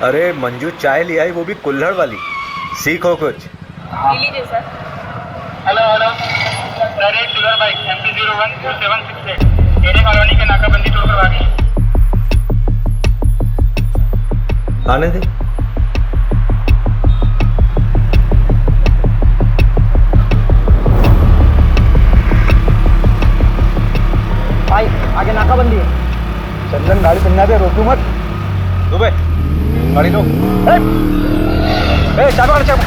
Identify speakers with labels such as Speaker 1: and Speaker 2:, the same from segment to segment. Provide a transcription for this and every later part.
Speaker 1: अरे मंजू चाय ले आई, वो भी कुल्हड़ वाली। सीखो कुछ।
Speaker 2: लीजिए sir.
Speaker 3: Hello direct sugar bike MP014768 array colony के नाकाबंदी तोड़कर भागी।
Speaker 1: आने दे।
Speaker 4: भाई आगे नाकाबंदी है। चंदन गाड़ी चलना दे, रोकू मत।
Speaker 1: दुबे गाड़ी लो।
Speaker 4: चाबी चाबी।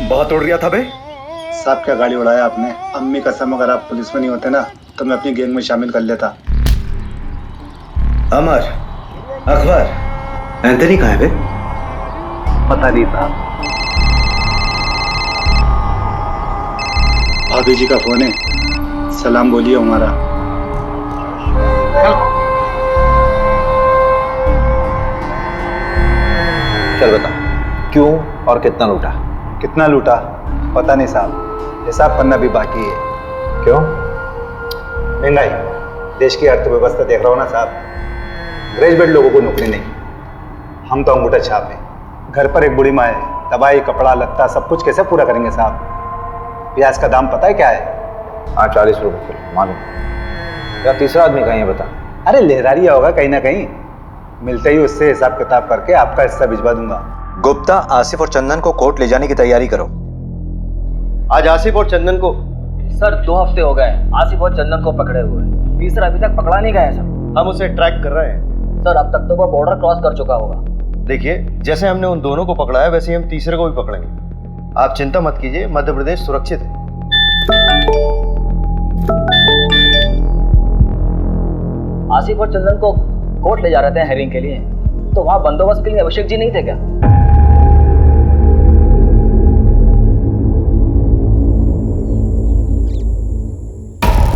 Speaker 1: बहुत उड़ रहा था बे।
Speaker 5: साहब क्या गाड़ी उड़ाया आपने। अम्मी कसम, अगर आप पुलिस में नहीं होते ना तो मैं अपनी गैंग में शामिल कर लेता।
Speaker 1: अमर, अकबर, एंथनी कहाँ है बे?
Speaker 5: पता नहीं था। भाभी जी का फोन है, सलाम बोलिए हमारा।
Speaker 1: चल बता, क्यों और कितना लूटा?
Speaker 5: कितना लूटा पता नहीं साहब, हिसाब करना भी बाकी है।
Speaker 1: क्यों?
Speaker 5: महंगाई, देश की अर्थव्यवस्था देख रहा हूँ ना साहब। ग्रेजुएट लोगों को नौकरी नहीं, हम तो अंगूठा छाप है। घर पर एक बूढ़ी माँ है, दवाई कपड़ा लत्ता सब कुछ कैसे पूरा करेंगे साहब। प्याज का दाम पता है क्या है?
Speaker 1: हाँ 40 रुपए किलो मालूम। या तीसरा आदमी कहीं है बता।
Speaker 5: अरे लहरारिया होगा कहीं ना कहीं, मिलते ही उससे हिसाब किताब करके आपका हिस्सा भिजवा दूंगा।
Speaker 1: गुप्ता, आसिफ और चंदन को कोर्ट ले जाने की तैयारी करो।
Speaker 6: आज आसिफ और चंदन को
Speaker 4: सर 2 हफ्ते हो गए आसिफ और चंदन को पकड़े हुए। तीसरा अभी तक पकड़ा नहीं गया है सर।
Speaker 6: हम उसे ट्रैक कर रहे हैं।
Speaker 4: सर अब तक तो वो बॉर्डर क्रॉस कर चुका होगा।
Speaker 6: देखिए, जैसे हमने उन दोनों को पकड़ा है वैसे ही हम तीसरे को भी पकड़ेंगे। आप चिंता मत कीजिए, मध्य प्रदेश सुरक्षित है।
Speaker 4: आसिफ और चंदन को कोर्ट ले जा रहे थे हेयरिंग के लिए, तो वहां बंदोबस्त के लिए अभिषेक जी नहीं थे क्या?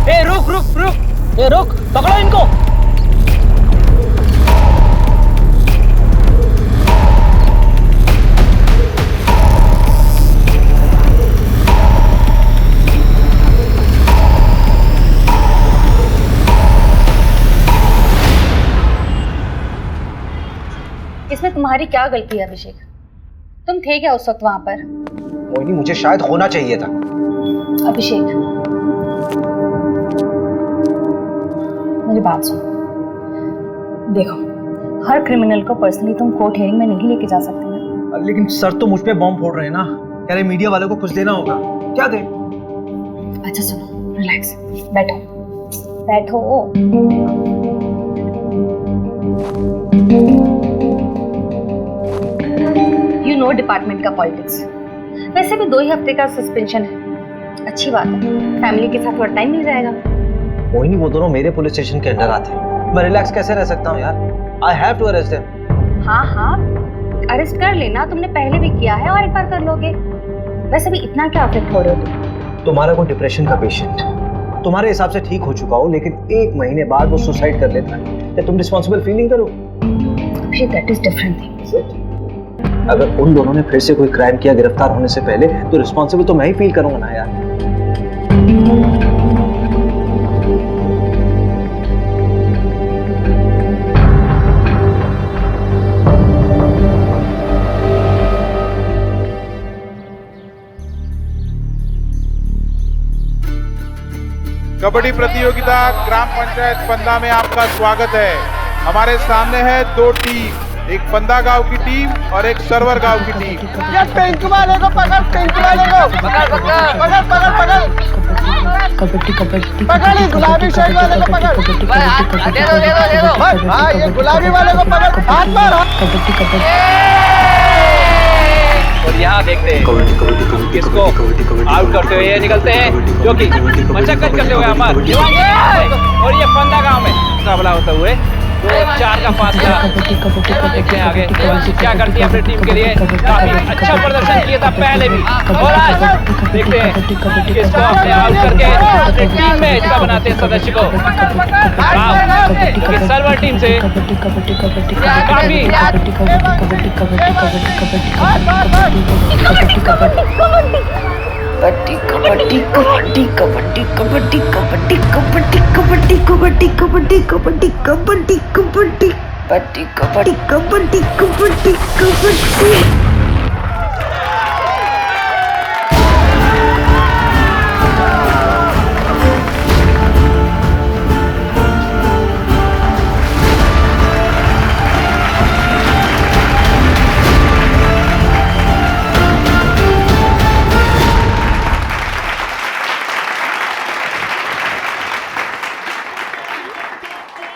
Speaker 4: ए रुक रुक रुक, ए रुक, पकड़ो इनको।
Speaker 2: इसमें तुम्हारी क्या गलती है अभिषेक? तुम थे क्या उस वक्त वहां पर?
Speaker 1: मोहिनी, मुझे शायद होना चाहिए था।
Speaker 2: अभिषेक मेरी बात सुनो। देखो, हर क्रिमिनल को पर्सनली तुम कोर्ट हियरिंग में नहीं लेके जा सकते ना।
Speaker 4: लेकिन सर तो मुझ पे बॉम्ब फोड़ रहे हैं ना। कह रहे मीडिया वालों को कुछ देना होगा। क्या दे?
Speaker 2: अच्छा सुनो, रिलैक्स, बैठो बैठो। यू नो डिपार्टमेंट का पॉलिटिक्स। वैसे भी 2 ही हफ्ते का सस्पेंशन है, अच्छी बात है। फैमिली के साथ थोड़ा टाइम मिल जाएगा।
Speaker 4: मोहिनी, वो दोनों मेरे पुलिस स्टेशन के अंडर आते हैं। मैं रिलैक्स कैसे रह सकता हूँ यार? I have to arrest them.
Speaker 2: हाँ हाँ, अरेस्ट कर लेना, तुमने पहले भी किया है और एक बार कर लोगे। वैसे भी इतना क्या अफेक्ट हो रहे हो तुम?
Speaker 4: तुम्हारा कोई डिप्रेशन का पेशेंट तुम्हारे हिसाब से ठीक हो चुका हो, लेकिन 1 महीने बाद वो सुसाइड कर लेता है, तो तुम रिस्पॉन्सिबल फील नहीं करो?
Speaker 2: That is different thing.
Speaker 4: अगर उन दोनों ने फिर से कोई क्राइम किया गिरफ्तार होने से पहले, तो रिस्पॉन्सिबल तो मैं ही फील करूंगा ना यार।
Speaker 7: कबड्डी प्रतियोगिता ग्राम पंचायत पंदा में आपका स्वागत है। हमारे सामने है 2 टीम, एक पंदा गांव की टीम और एक सरवर गांव की टीम।
Speaker 3: ये पिंक वाले को पकड़, पिंक वाले को पकड़ पकड़ पकड़ पकड़ पकड़
Speaker 2: कबड्डी कबड्डी
Speaker 3: पकड़, ये गुलाबी शर्ट वाले को पकड़। दे दो। हाँ, ये गुलाबी वाले को पकड़, हाथ मार।
Speaker 2: कबड्डी कबड्डी।
Speaker 8: और यहाँ देखते हैं किसको आउट करते हुए ये निकलते हैं, जो कि मशक्कत करते हुए अमर और ये फंदा गांव में मुकाबला होते हुए 2-4 का फासला। देखते हैं आगे क्या करती है अपनी टीम के लिए। काफी अच्छा प्रदर्शन किया था पहले भी, और आज देखते हैं किसको अपने आउट करके अपनी टीम में हिस्सा बनाते हैं सदस्य को। सर्वर टीम से काफी
Speaker 9: कबड्डी कबड्डी कबड्डी कबड्डी कबड्डी कबड्डी कबड्डी कबड्डी कबड्डी कबड्डी कबड्डी कबड्डी कबड्डी कबड्डी कबड्डी कबड्डी कबड्डी कबड्डी।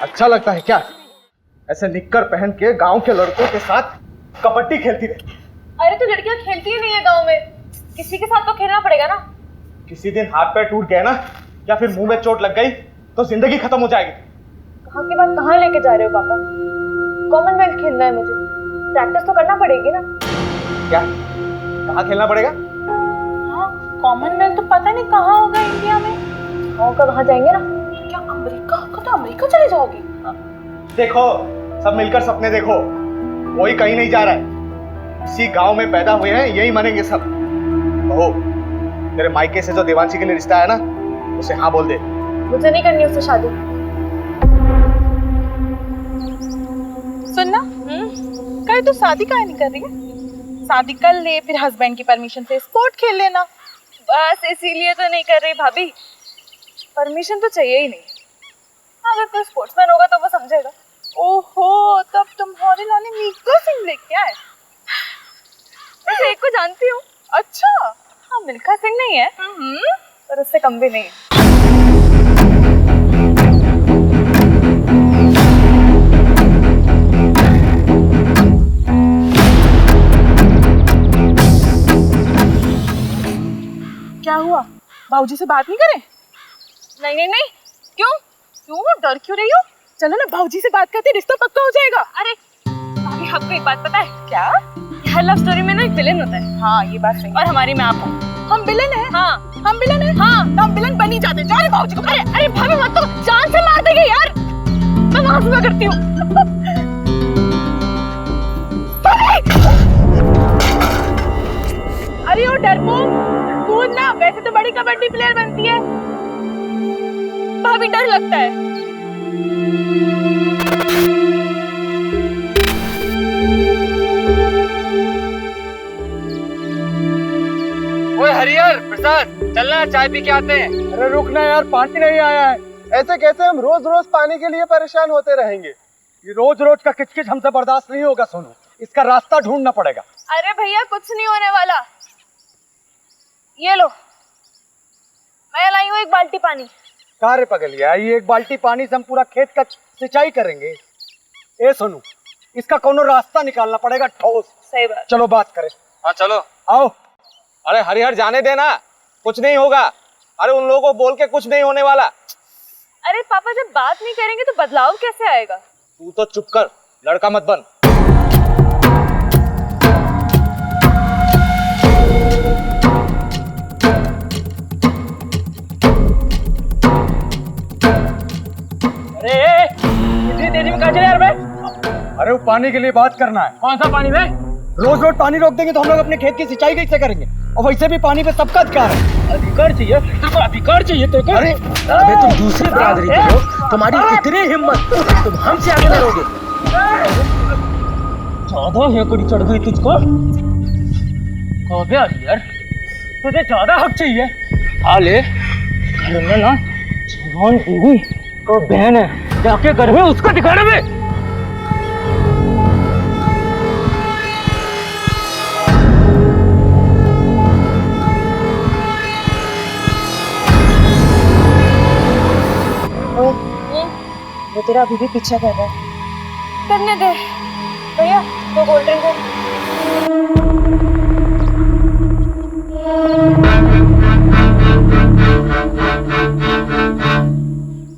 Speaker 3: अच्छा लगता है क्या ऐसे निक्कर पहन के गांव के लड़कों के साथ कबड्डी खेलती रहे?
Speaker 2: अरे तो लड़कियां खेलती ही नहीं है गांव में, किसी के साथ तो खेलना पड़ेगा ना।
Speaker 3: किसी दिन हाथ पैर टूट गए ना या फिर मुंह में चोट लग गई तो जिंदगी खत्म हो जाएगी।
Speaker 2: कहाँ की बात कहाँ लेके जा रहे हो पापा? कॉमनवेल्थ खेलना है मुझे, प्रैक्टिस तो करना पड़ेगी ना।
Speaker 3: क्या कहाँ खेलना पड़ेगा?
Speaker 2: हाँ, कॉमनवेल्थ तो पता नहीं कहाँ होगा इंडिया में। गाँव का वहाँ जाएंगे ना। क्या अमेरिका का? तो अमेरिका चले जाओगी?
Speaker 3: देखो सब मिलकर सपने देखो, कोई कहीं नहीं जा रहा है। इसी गांव में पैदा हुए हैं, यही मरेंगे सब। बहू, तेरे मायके से जो देवांशी के लिए रिश्ता है ना, उसे हाँ बोल दे।
Speaker 2: मुझे नहीं करनी उससे शादी।
Speaker 10: सुनना, कल तू शादी काहे नहीं कर रही है? शादी कर ले, फिर हस्बैंड की परमिशन से स्पोर्ट खेल लेना।
Speaker 2: बस इसीलिए तो नहीं कर रही भाभी, परमिशन तो चाहिए ही नहीं। अगर कोई स्पोर्ट्समैन होगा तो वो समझेगा।
Speaker 10: ओहो, तब तुम्हारे लाने मिल्खा सिंह लेके आए।
Speaker 2: वैसे एक को जानती हूँ।
Speaker 10: अच्छा,
Speaker 2: हाँ, मिल्खा सिंह नहीं है पर उससे कम भी नहीं है।
Speaker 10: क्या हुआ? बाबूजी से बात नहीं करें?
Speaker 2: नहीं नहीं नहीं, क्यों
Speaker 10: डर क्यों रही हो? चलो ना, बाबूजी से बात करते रिश्ता पक्का हो जाएगा।
Speaker 2: अरे भाभी, आपको एक बात पता है
Speaker 10: क्या?
Speaker 2: हर लव स्टोरी में ना एक विलेन होता है।
Speaker 10: हाँ, ये बात सही।
Speaker 2: और हमारी में आप हो।
Speaker 10: हम विलेन हैं?
Speaker 2: हाँ,
Speaker 10: हम विलेन हैं? हाँ, तो हम विलेन बन ही जाते। जा रहे बाबूजी को।
Speaker 2: अरे भाभी मत, तो जान से मार देंगे यार। मैं वहां से करती हूँ।
Speaker 10: अरे ओ डरपोक, कूद ना, वैसे तो बड़ी कबड्डी प्लेयर बनती है।
Speaker 2: भाभी डर लगता है।
Speaker 8: ओए हरिहर प्रसाद, चलना चाय पी के आते हैं।
Speaker 3: अरे रुकना यार, पानी नहीं आया है। ऐसे कैसे हम रोज रोज पानी के लिए परेशान होते रहेंगे? ये रोज रोज का किचकिच हमसे बर्दाश्त नहीं होगा सोनू, इसका रास्ता ढूंढना पड़ेगा।
Speaker 2: अरे भैया, कुछ नहीं होने वाला। ये लो, मैं लाई हूँ एक बाल्टी पानी।
Speaker 3: कार्य पगलिया, ये एक बाल्टी पानी से हम पूरा खेत का सिंचाई करेंगे? ए सोनू, इसका कोनो रास्ता निकालना पड़ेगा ठोस।
Speaker 2: सही बात।
Speaker 3: चलो बात करें।
Speaker 8: हाँ चलो।
Speaker 3: आओ। अरे हरिहर, जाने देना, कुछ नहीं होगा। अरे उन लोगों को बोल के कुछ नहीं होने वाला।
Speaker 2: अरे पापा, जब बात नहीं करेंगे तो बदलाव कैसे आएगा?
Speaker 3: तू तो चुप कर, लड़का मत बन।
Speaker 8: इतनी तेजी में कहाँ चले यार बे?
Speaker 3: अरे वो पानी के लिए बात करना है।
Speaker 8: कौन सा पानी बे?
Speaker 3: रोज रोज पानी रोक देंगे तो हम लोग अपने खेत की सिंचाई कैसे करेंगे? और वैसे भी पानी पे सबका अधिकार है।
Speaker 8: अधिकार चाहिए तेरे को? अधिकार चाहिए तेरे को?
Speaker 3: अरे
Speaker 8: अबे तुम दूसरी बरादरी के हो, तुम्हारी इतनी हिम्मत, तुम हमसे आगे लड़ोगे? ज्यादा हेकड़ी चढ़ गई तुझको? कौन यार, तुझे ज्यादा हक चाहिए? आ ले, घर में ना जवान बीवी को बहन है, जाके घर में उसको दिखाना में।
Speaker 2: वो तेरा अभी भी पीछा कर रहा है। करने दे भैया, वो कोल्ड ड्रिंक है।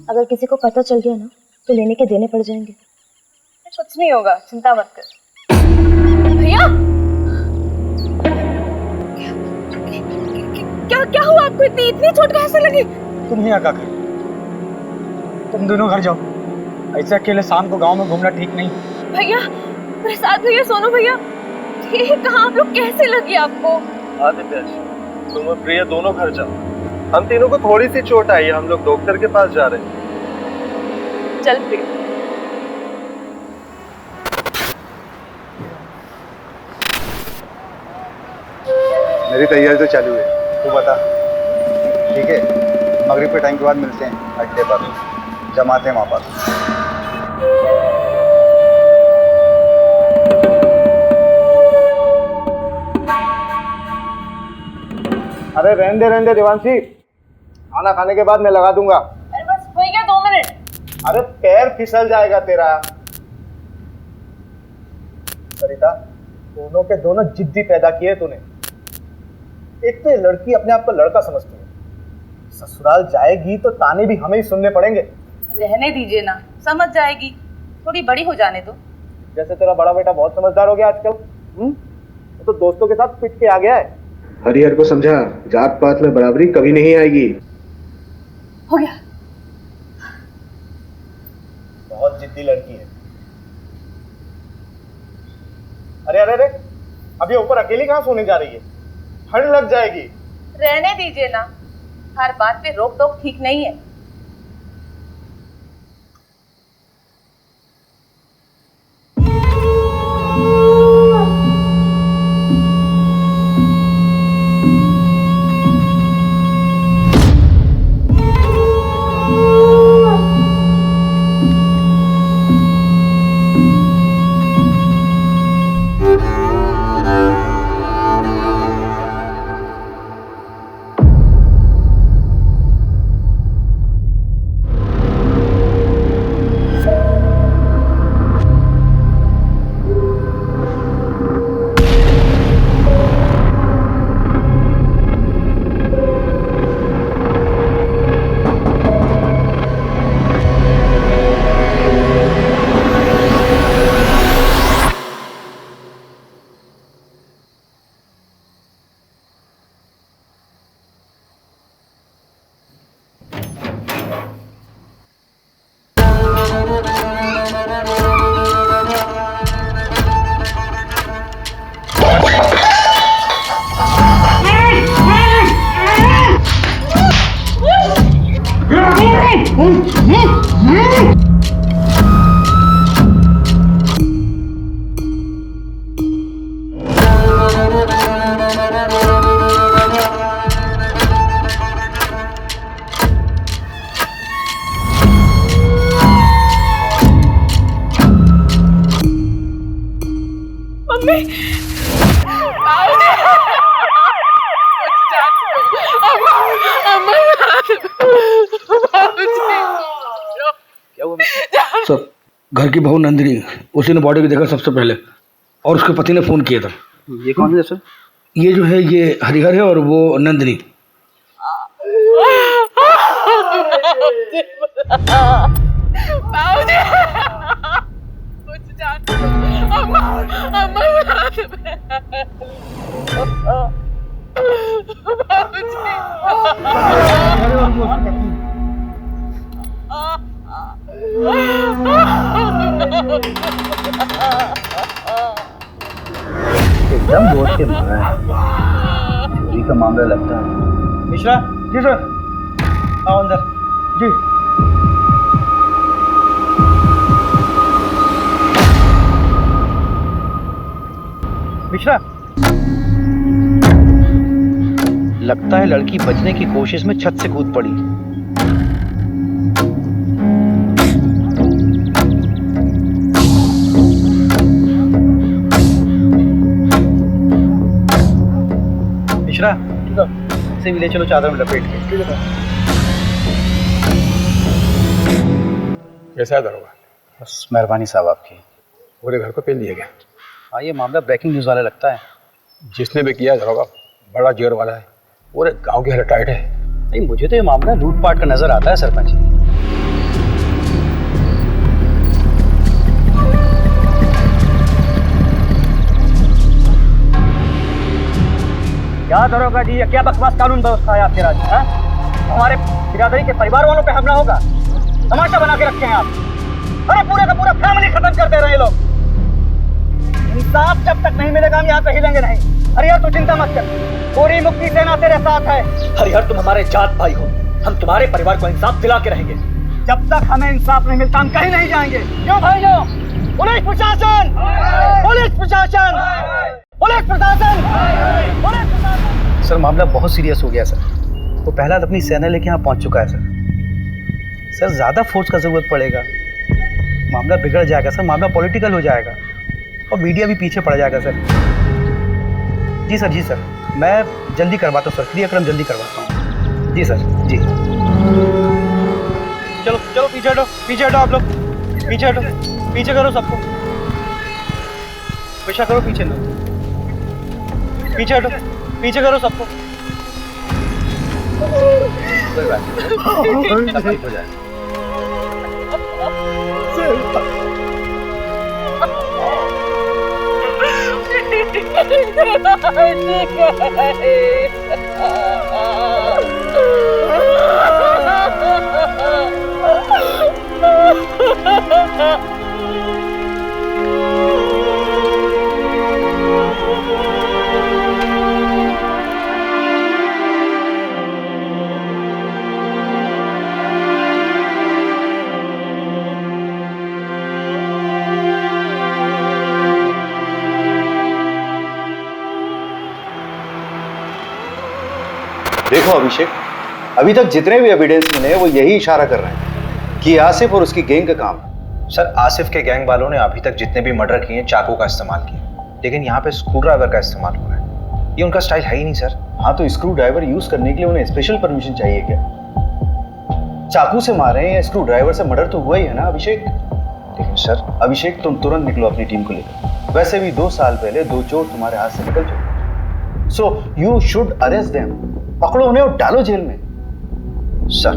Speaker 2: अगर किसी को पता चल गया ना तो लेने के देने पड़ जाएंगे।
Speaker 10: कुछ नहीं होगा, चिंता मत कर। भैया क्या क्या हुआ आपको? इतनी चोट कैसे लगी?
Speaker 3: तुम यहाँ क्या कर, तुम दोनों घर जाओ। ऐसे अकेले शाम को गांव में घूमना ठीक नहीं।
Speaker 10: भैया, प्रसाद भैया, सोनू भैया, ये कहाँ आप लोग कैसे लगी आपको?
Speaker 6: आदित्य, तुम और प्रिया दोनों घर जाओ। हम तीनों को थोड़ी सी चोट आई है, हम लोग डॉक्टर के पास जा रहे हैं।
Speaker 10: चल प्रिया।
Speaker 5: मेरी तैयारी तो चालू है, तू बता। ठीक है, मगरिब के टाइम के बाद मिलते हैं अड्डे पर, जमाते हैं वहाँ पर।
Speaker 3: अरे रहने दे देवांशी, खाना खाने के बाद मैं लगा दूंगा।
Speaker 10: अरे बस हो गया 2 मिनट।
Speaker 3: अरे पैर फिसल जाएगा तेरा। सरिता, दोनों के दोनों जिद्दी पैदा किए तूने। एक तो ये लड़की अपने आप को लड़का समझती है, ससुराल जाएगी तो ताने भी हमें ही सुनने पड़ेंगे।
Speaker 10: रहने दीजिए ना, समझ जाएगी, थोड़ी बड़ी हो जाने दो।
Speaker 3: जैसे तेरा बड़ा बेटा बहुत समझदार हो गया आजकल। वो तो दोस्तों के साथ पिट के आ गया है।
Speaker 11: हरिहर को समझा, जात पात में बराबरी कभी नहीं आएगी।
Speaker 10: हो गया।
Speaker 3: बहुत जिद्दी लड़की है। अरे अरे अरे, अभी ऊपर अकेली कहाँ सोने जा रही है? ठंड लग जाएगी।
Speaker 10: रहने दीजिए ना, हर बात पे रोक टोक ठीक नहीं है।
Speaker 11: सर, घर की बहू नंदिनी, उसी ने बॉडी को देखा सबसे पहले और उसके पति ने फोन किया था।
Speaker 4: ये कौन है सर?
Speaker 11: ये जो है ये हरिहर है और वो नंदिनी।
Speaker 4: एकदम बोझ के मारा है, चोरी का मामला लगता है।
Speaker 3: मिश्रा जी सर, आओ अंदर जी। मिश्रा,
Speaker 4: लगता है लड़की बचने की कोशिश में छत से कूद पड़ी। मिश्रा, इसे भी ले चलो चादर में लपेट के।
Speaker 3: कैसा है दरोगा?
Speaker 4: बस मेहरबानी साहब आपकी।
Speaker 3: पूरे घर को पेल दिया गया।
Speaker 4: हाँ, ये मामला ब्रेकिंग न्यूज़ वाला लगता है।
Speaker 3: जिसने भी किया दरोगा
Speaker 11: बड़ा जोर वाला है, पूरे गांव की हालत टाइट है।
Speaker 4: नहीं, मुझे तो ये मामला लूटपाट का नजर आता है सरपंच जी।
Speaker 8: क्या दरोगा जी, ये क्या बकवास कानून व्यवस्था है आपके राज्य में? हमारे बिरादरी के परिवार वालों पे हमला होगा, तमाशा बना के रखे हैं आप। अरे पूरे का पूरा फैमिली खत्म कर दे रहे हैं लोग। इंसाफ जब तक नहीं मिलेगा हम यहाँ पे हिलेंगे नहीं। हरिहर तू चिंता मत कर, पूरी मुक्ति सेना तेरे साथ है।
Speaker 4: हरिहर तुम हमारे जात भाई हो, हम तुम्हारे परिवार को इंसाफ दिला के रहेंगे।
Speaker 8: जब तक हमें इंसाफ नहीं मिलता हम कहीं नहीं जाएंगे। क्यों भाइयों? पुलिस प्रशासन, पुलिस प्रशासन, पुलिस प्रशासन, पुलिस प्रशासन।
Speaker 4: सर मामला बहुत सीरियस हो गया सर। वो पहला अपनी सेना लेके यहाँ पहुंच चुका है सर। सर ज्यादा फोर्स का जरूरत पड़ेगा, मामला बिगड़ जाएगा सर, मामला पॉलिटिकल हो जाएगा और मीडिया भी पीछे पड़ जाएगा सर। जी सर, जी सर, मैं जल्दी करवाता हूँ सर, क्रियाक्रम जल्दी करवाता हूँ। जी सर, जी।
Speaker 8: चलो चलो पीछे हटो, पीछे हटो आप लोग, पीछे हटो, पीछे करो सबको, पीछे करो, पीछे लो, पीछे हटो, पीछे करो सबको।
Speaker 4: कोई बात नहीं, सब ठीक हो जाएगा।
Speaker 5: देखो अभिषेक, अभी तक जितने भी एविडेंस मिले हैं वो यही इशारा कर रहे हैं कि आसिफ और उसकी गैंग का काम है।
Speaker 4: सर आसिफ के गैंग वालों ने अभी तक जितने भी मर्डर किए हैं चाकू का इस्तेमाल किया, लेकिन यहाँ पे स्क्रू ड्राइवर का इस्तेमाल हो रहा है। ये उनका स्टाइल है ही नहीं सर।
Speaker 5: हाँ तो स्क्रू ड्राइवर यूज करने के लिए उन्हें स्पेशल परमिशन चाहिए क्या? चाकू से मारे या स्क्रू ड्राइवर से मर्डर तो हुआ ही है ना अभिषेक।
Speaker 4: लेकिन सर
Speaker 5: अभिषेक तुम तुरंत निकलो अपनी टीम को लेकर। वैसे भी 2 साल पहले 2 चोर तुम्हारे हाथ से निकल चुके, so you should arrest them. पकड़ो उन्हें और डालो जेल में।
Speaker 4: सर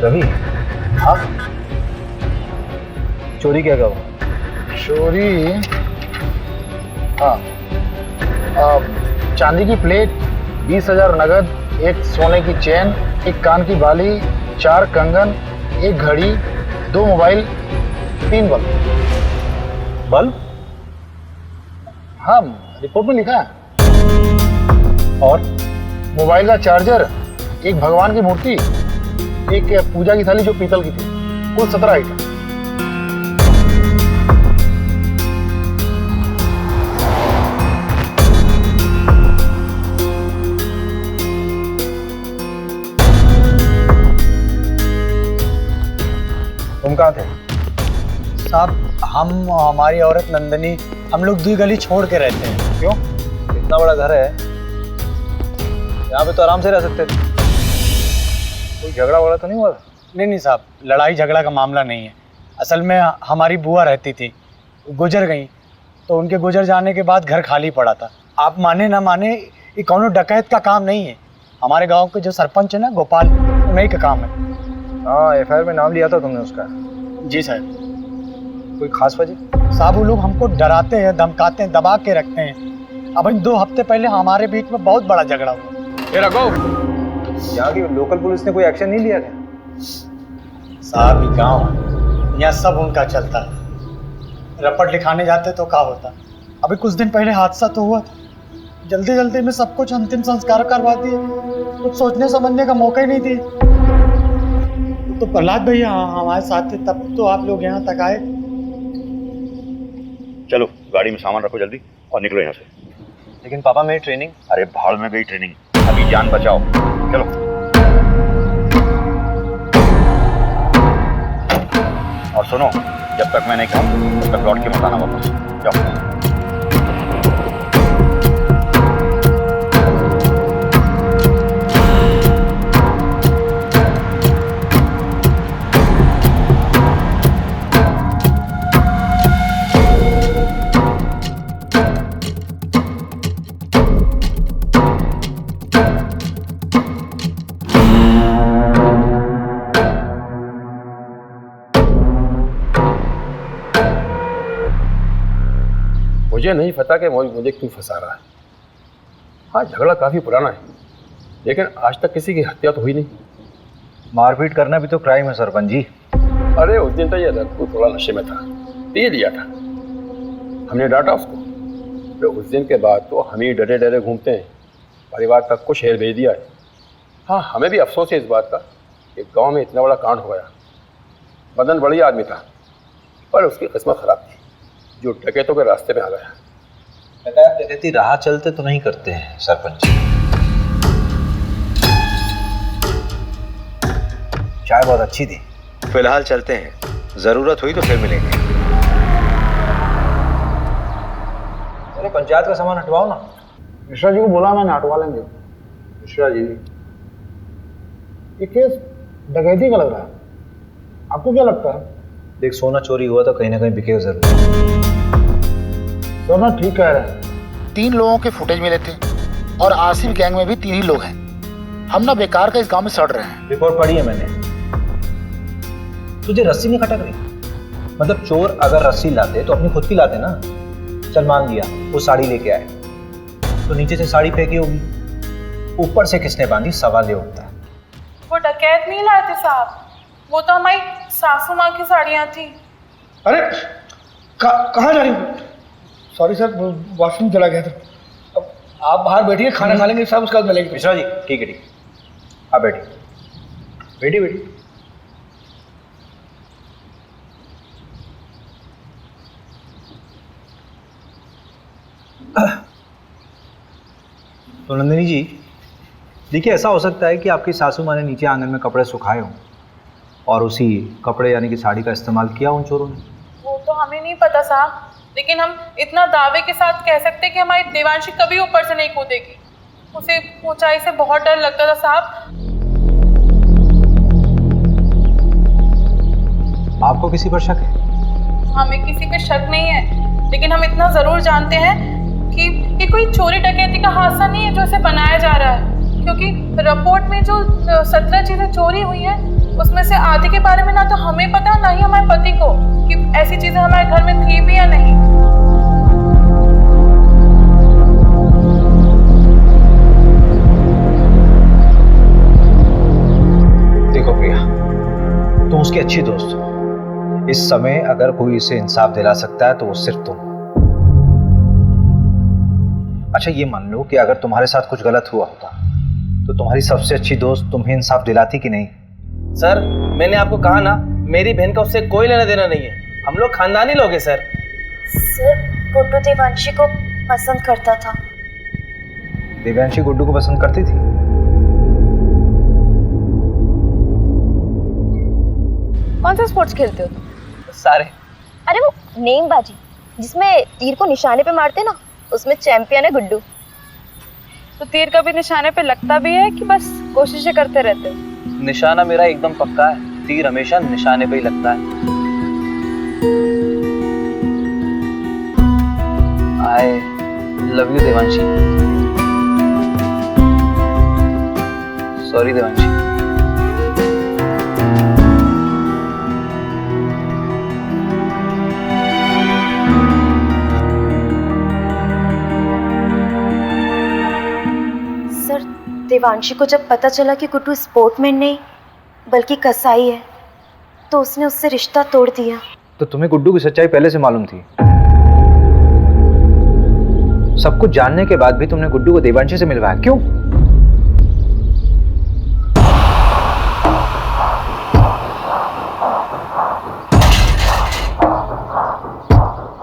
Speaker 4: रवि,
Speaker 5: हाँ
Speaker 4: चोरी क्या कहो?
Speaker 12: चोरी, हाँ, चांदी की प्लेट, 20,000 नगद, एक सोने की चेन, एक कान की बाली, 4 कंगन, एक घड़ी, 2 मोबाइल, 3 बल्ब।
Speaker 4: बल्ब?
Speaker 12: हाँ, रिपोर्ट में लिखा है। और मोबाइल का चार्जर, एक भगवान की मूर्ति, एक पूजा की थाली जो पीतल की थी, कुल 17 आइटम।
Speaker 4: तुम कहाँ थे?
Speaker 12: साहब हम, हमारी औरत नंदनी, हम लोग 2 गली छोड़ के रहते हैं। क्यों?
Speaker 4: इतना बड़ा घर है, यहाँ पे तो आराम से रह सकते थे। कोई झगड़ा वगड़ा तो नहीं हुआ?
Speaker 12: नहीं साहब, लड़ाई झगड़ा का मामला नहीं है। असल में हमारी बुआ रहती थी, गुजर गई, तो उनके गुजर जाने के बाद घर खाली पड़ा था। आप माने ना माने, ये कौनो डकैत का काम नहीं है। हमारे गांव के जो सरपंच है ना गोपाल, उन्हीं का काम है।
Speaker 4: हाँ, एफआईआर में नाम लिया था तुमने उसका?
Speaker 12: जी साहब।
Speaker 4: कोई खास वजह?
Speaker 12: साहब वो लोग हमको डराते हैं, धमकाते हैं, दबा के रखते हैं। अब 2 हफ्ते पहले हमारे बीच में बहुत बड़ा झगड़ा हुआ।
Speaker 4: ये रखो, यहाँ की लोकल पुलिस ने कोई एक्शन नहीं लिया क्या?
Speaker 12: साहब ये गाँव है, यहाँ सब उनका चलता है। रपट लिखाने जाते तो क्या होता। अभी कुछ दिन पहले हादसा तो हुआ था, जल्दी जल्दी में सब कुछ अंतिम संस्कार करवा दिए, कुछ सोचने समझने का मौका ही नहीं दिए। तो प्रहलाद भैया हमारे साथ थे, तब तो आप लोग यहाँ तक आए।
Speaker 1: चलो गाड़ी में सामान रखो जल्दी और निकलो यहाँ से।
Speaker 4: लेकिन पापा मेरी ट्रेनिंग?
Speaker 1: अरे भाड़ में गई ट्रेनिंग, अभी जान बचाओ। चलो। और सुनो, जब तक मैं नहीं कहूँ तब तक लौट के मत आना वापस। जाओ।
Speaker 13: मुझे नहीं पता कि मोहित मुझे क्यों फंसा रहा है। हाँ, झगड़ा काफ़ी पुराना है, लेकिन आज तक किसी की हत्या तो हुई नहीं।
Speaker 14: मारपीट करना भी तो क्राइम है सरपंच जी।
Speaker 13: अरे उस दिन तो ये रघु थोड़ा नशे में था, पी लिया था, हमने डांटा उसको। तो उस दिन के बाद तो हम ही डरे डरे घूमते हैं, परिवार तक को शहर भेज दिया है। हाँ, हमें भी अफसोस है इस बात का कि गांव में इतना बड़ा कांड हो गया। मदन बढ़िया आदमी था, पर उसकी किस्मत खराब थी, जो डकैतों के रास्ते में आ गया।
Speaker 14: डकैती राह चलते तो नहीं करते हैं सरपंच। चाय बहुत अच्छी थी।
Speaker 15: फिलहाल चलते हैं, जरूरत हुई तो फिर मिलेंगे।
Speaker 14: अरे पंचायत का सामान हटवाओ ना।
Speaker 12: मिश्रा जी को बोला मैंने, हटवा लेंगे।
Speaker 14: मिश्रा जी,
Speaker 12: ये केस डकैती का लग रहा है, आपको क्या लगता है?
Speaker 14: देख, सोना चोरी हुआ तो कहीं ना कहीं बिकेगा जरूर।
Speaker 12: सोना ठीक कह रहे हैं। 3 लोगों के फुटेज मिले थे और आसिफ गैंग में भी 3 ही लोग हैं। हम ना बेकार का इस गांव में सड़ रहे हैं।
Speaker 14: रिपोर्ट पढ़ी है मैंने। तुझे रस्सी नहीं खटक रही? मतलब चोर अगर रस्सी लाते तो अपनी खुद की लाते ना। चल मान लिया वो साड़ी लेके आए, तो नीचे से साड़ी फेंकी होगी, ऊपर से किसने बांधी, सवाल ये उठता है।
Speaker 10: वो डकैत नहीं लाए थे साहब, वो तो हमारी सासू माँ की साड़ियाँ थी।
Speaker 12: अरे कहाँ जा रही हो? सॉरी सर, वॉशरूम चला गया था। अब आप बाहर बैठिए, खाना खा लेंगे, सब उसके बाद मिलेंगे।
Speaker 14: मिश्रा जी, ठीक है, आप बैठिए, बैठिए बैठिए। तो नंदिनी जी, देखिए, ऐसा हो सकता है कि आपकी सासू माँ ने नीचे आंगन में कपड़े सुखाए हों और उसी कपड़े यानी कि साड़ी का इस्तेमाल किया उन चोरों ने।
Speaker 10: वो तो हमें नहीं पता साहब, लेकिन हम इतना दावे के साथ कह सकते कि हमारी देवांशी कभी ऊपर से नहीं कूदेगी। उसे ऊंचाई से बहुत डर लगता था साहब।
Speaker 14: आपको किसी पर शक है?
Speaker 10: हमें किसी पे शक नहीं है, लेकिन हम इतना जरूर जानते हैं कि ये कोई चोरी डकैती का हादसा नहीं है जो इसे बनाया जा रहा है, क्योंकि रिपोर्ट में जो 17 चीजें चोरी हुई हैं उसमें से आधी के बारे में ना तो हमें पता, ना ही हमारे पति को कि ऐसी चीजें हमारे घर में थी भी या नहीं।
Speaker 14: देखो प्रिया, तुम उसकी अच्छी दोस्त हो। इस समय अगर कोई इसे इंसाफ दिला सकता है तो वो सिर्फ तुम। अच्छा, ये मान लो कि अगर तुम्हारे साथ कुछ गलत हुआ होता तो तुम्हारी सबसे अच्छी दोस्त तुम्हें इंसाफ दिलाती कि नहीं?
Speaker 8: सर, मैंने आपको कहा ना, मेरी बहन का उससे कोई लेना देना नहीं है। हम लोग खानदानी लोग हैं सर।
Speaker 9: सर, गुड्डू देवांशी को पसंद करता था।
Speaker 14: देवांशी गुड्डू को पसंद करती थी?
Speaker 2: कौन सा स्पोर्ट्स खेलते हो तुम?
Speaker 8: सारे।
Speaker 9: अरे वो नेमबाजी जिसमें तीर को निशाने पे मारते ना, उसमें चैंपियन है गुड्डू।
Speaker 2: तो तीर कभी निशाने पे लगता भी है कि बस कोशिशें करते रहते हो?
Speaker 8: निशाना मेरा एकदम पक्का है, तीर हमेशा निशाने पे ही लगता है। I love you Devanshi. Sorry Devanshi.
Speaker 9: Devanshi को जब पता चला कि गुड्डू स्पोर्टमैन नहीं बल्कि कसाई है तो उसने उससे रिश्ता तोड़ दिया।
Speaker 14: तो तुम्हें गुड्डू की सच्चाई पहले से मालूम थी? सब कुछ जानने के बाद भी तुमने गुड्डू को देवांशी से मिलवाया, क्यों?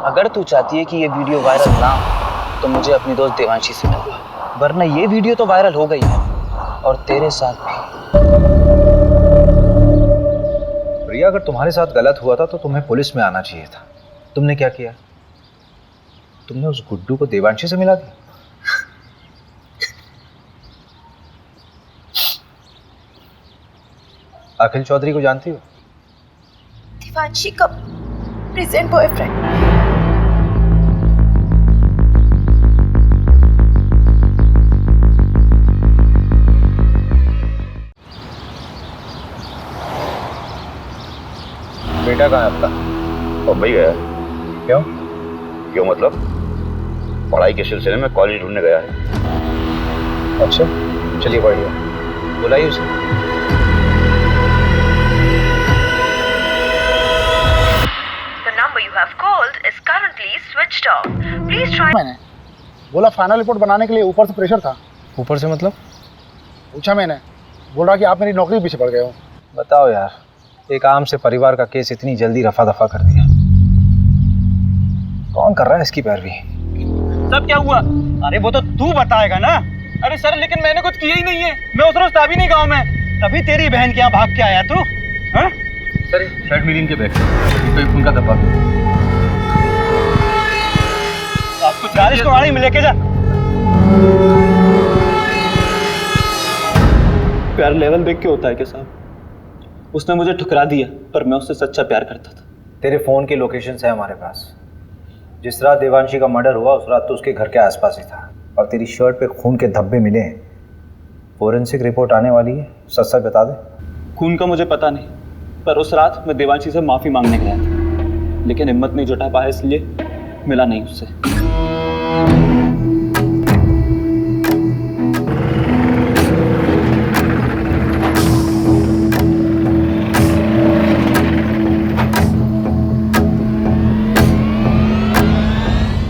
Speaker 8: अगर तू चाहती है कि ये वीडियो वायरल ना हो तो मुझे अपनी दोस्त देवांशी से मिलवा, वरना ये वीडियो तो वायरल हो गई है और तेरे साथ भी।
Speaker 14: प्रिया, अगर तुम्हारे साथ गलत हुआ था तो तुम्हें पुलिस में आना चाहिए था। तुमने क्या किया? तुमने उस गुड्डू को देवांशी से मिला दिया। अखिल चौधरी को जानती हो?
Speaker 9: देवांशी का प्रेजेंट बॉयफ्रेंड।
Speaker 1: बेटा कहाँ है आपका? बम्बई गया।
Speaker 14: क्यों?
Speaker 1: क्यों मतलब? पढ़ाई के सिलसिले में कॉलेज ढूंढने गया है।
Speaker 14: अच्छा, चलिए बढ़िया, बुलाइए उसे।
Speaker 9: The number you have called is currently switched off. Please try.
Speaker 12: मैंने बोला फाइनल रिपोर्ट बनाने के लिए ऊपर से प्रेशर था।
Speaker 14: ऊपर से मतलब?
Speaker 12: पूछा मैंने, बोल रहा कि आप मेरी नौकरी के पीछे पड़ गए हो।
Speaker 14: बताओ यार, एक आम से परिवार का केस इतनी जल्दी रफा दफा कर दिया। कौन कर रहा है इसकी पैरवी?
Speaker 4: सब क्या हुआ? अरे वो तो तू बताएगा ना।
Speaker 8: अरे सर, लेकिन मैंने कुछ किया ही नहीं है। मैं उस रोज था भी नहीं गाँव में।
Speaker 4: तभी तेरी बहन के यहाँ भाग के आया तू। हाँ?
Speaker 13: सर शर्ट मीडियम के बैग कोई खून का धब्बा भी।
Speaker 4: आपको 40 को गाड़ी में लेके जा।
Speaker 16: प्यार लेवल देख के होता है क्या साहब? उसने मुझे ठुकरा दिया, पर मैं उससे सच्चा प्यार करता था।
Speaker 14: तेरे फोन की लोकेशंस है हमारे पास। जिस रात देवांशी का मर्डर हुआ उस रात तो उसके घर के आसपास ही था, और तेरी शर्ट पे खून के धब्बे मिले हैं। फोरेंसिक रिपोर्ट आने वाली है, सच सच बता दे।
Speaker 16: खून का मुझे पता नहीं, पर उस रात मैं देवांशी से माफी मांगने गया था, लेकिन हिम्मत नहीं जुटा पाया, इसलिए मिला नहीं उससे।